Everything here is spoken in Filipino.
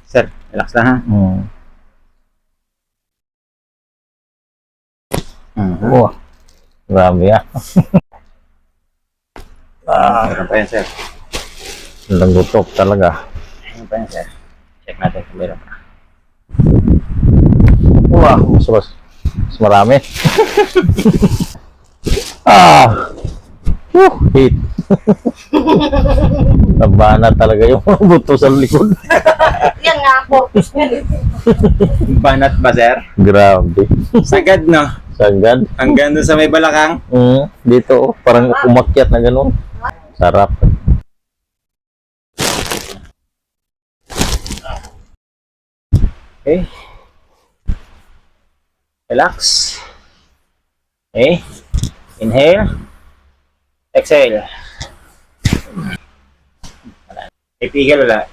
Sir, relax lang ha. Wah, grabe ah. Ano pa yan, sir? Lagutok talaga. Ano pa yan, sir? Check natin kung meron pa. Wah, mas marami. Hit. Nabana talaga yung buto sa likod. Yan nga po. Banat ba, sir? Grabe. Sagad, no? Sagad. Hanggang doon sa may balakang. Dito, parang umakyat na ganun. Sarap. Okay. Relax. Okay. Inhale. Exhale. Ipigil ulit.